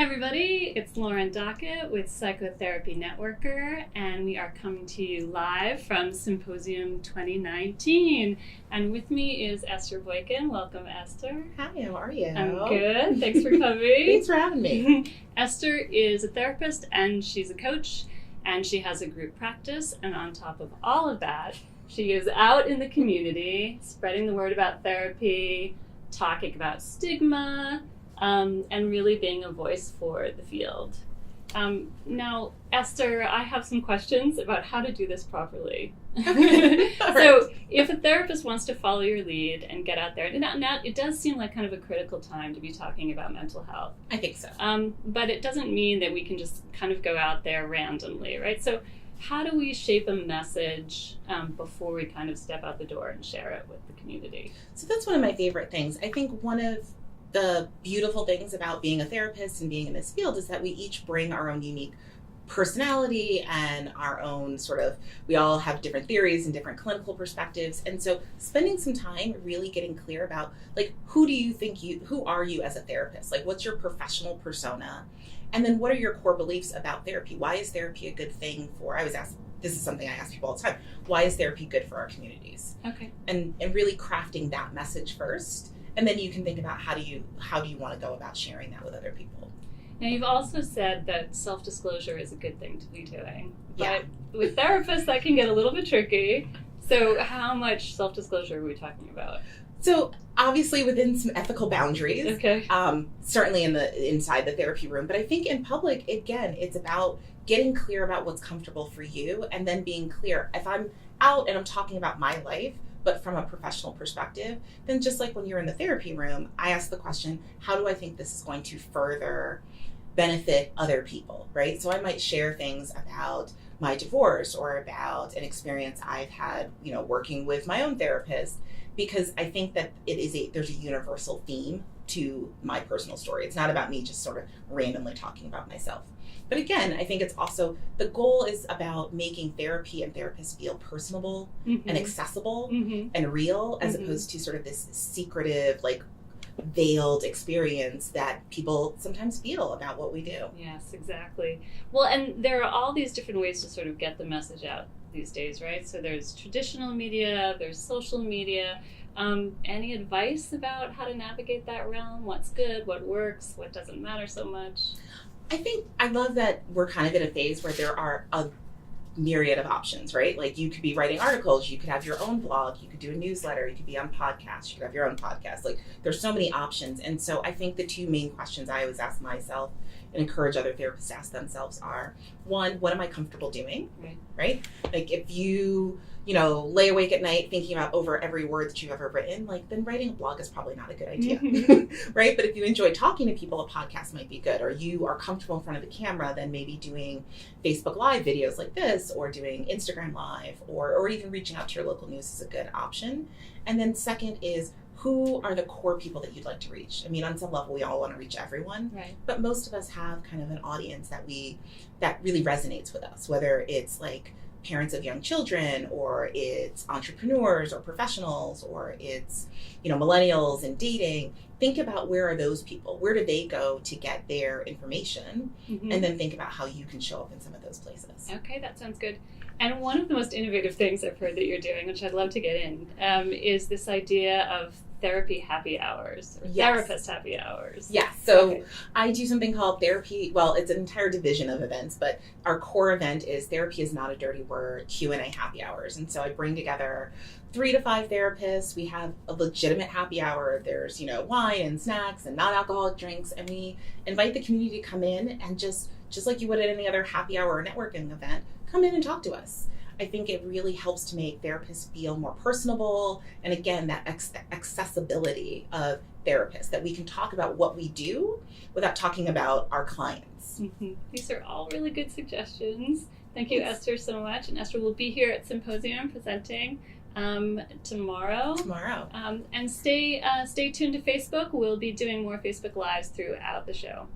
Hi everybody, it's Lauren Dockett with Psychotherapy Networker, and we are coming to you live from Symposium 2019. And with me is Esther Boykin. Welcome, Esther. Hi, how are you? I'm good. Thanks for coming. Thanks for having me. Esther is a therapist and she's a coach, and she has a group practice. And on top of all of that, she is out in the community, spreading the word about therapy, talking about stigma, and really being a voice for the field. Now, Esther, I have some questions about how to do this properly. Okay. So, if a therapist wants to follow your lead and get out there, now it does seem like kind of a critical time to be talking about mental health. I think so. But it doesn't mean that we can just kind of go out there randomly, right? So, how do we shape a message before we kind of step out the door and share it with the community? So that's one of my favorite things. I think one of the beautiful things about being a therapist and being in this field is that we each bring our own unique personality and our own we all have different theories and different clinical perspectives. And so spending some time really getting clear about, who are you as a therapist? What's your professional persona? And then what are your core beliefs about therapy? Why is therapy a good thing this is something I ask people all the time. Why is therapy good for our communities? Okay. And really crafting that message first. And then you can think about how do you want to go about sharing that with other people. Now, you've also said that self-disclosure is a good thing to be doing. Yeah. But with therapists, that can get a little bit tricky. So how much self-disclosure are we talking about? So obviously within some ethical boundaries, okay. Certainly inside the therapy room. But I think in public, again, it's about getting clear about what's comfortable for you and then being clear. If I'm out and I'm talking about my life, but from a professional perspective, then just like when you're in the therapy room, I ask the question, how do I think this is going to further benefit other people, right? So I might share things about my divorce or about an experience I've had, working with my own therapist, because I think that there's a universal theme to my personal story. It's not about me just sort of randomly talking about myself. But again, I think it's also, the goal is about making therapy and therapists feel personable and accessible and real, as opposed to sort of this secretive, veiled experience that people sometimes feel about what we do. Yes, exactly. Well, and there are all these different ways to sort of get the message out these days, right? So there's traditional media, there's social media. Any advice about how to navigate that realm? What's good, what works, what doesn't matter so much? I love that we're kind of in a phase where there are a myriad of options, right? You could be writing articles, you could have your own blog, you could do a newsletter, you could be on podcasts, you could have your own podcast. There's so many options. And so I think the two main questions I always ask myself and encourage other therapists to ask themselves are, one, what am I comfortable doing? Right? If you, lay awake at night thinking about over every word that you've ever written, then writing a blog is probably not a good idea, right? But if you enjoy talking to people, a podcast might be good. Or you are comfortable in front of the camera, then maybe doing Facebook Live videos like this, or doing Instagram Live, or even reaching out to your local news is a good option. And then second is, who are the core people that you'd like to reach? I mean, on some level, we all want to reach everyone, right? But most of us have kind of an audience that really resonates with us, whether it's parents of young children, or it's entrepreneurs or professionals, or it's, millennials and dating. Think about, where are those people? Where do they go to get their information? And then think about how you can show up in some of those places. Okay, that sounds good. And one of the most innovative things I've heard that you're doing, which I'd love to get in, is this idea of therapy happy hours, or therapist happy hours. Yes. So I do something called therapy. Well, it's an entire division of events, but our core event is Therapy Is Not a Dirty Word, Q&A happy hours. And so I bring together 3 to 5 therapists. We have a legitimate happy hour. There's, wine and snacks and non-alcoholic drinks. And we invite the community to come in and just like you would at any other happy hour or networking event, come in and talk to us. I think it really helps to make therapists feel more personable. And again, that accessibility of therapists, that we can talk about what we do without talking about our clients. These are all really good suggestions. Thank you, Esther, so much. And Esther will be here at Symposium presenting tomorrow. And stay tuned to Facebook. We'll be doing more Facebook Lives throughout the show.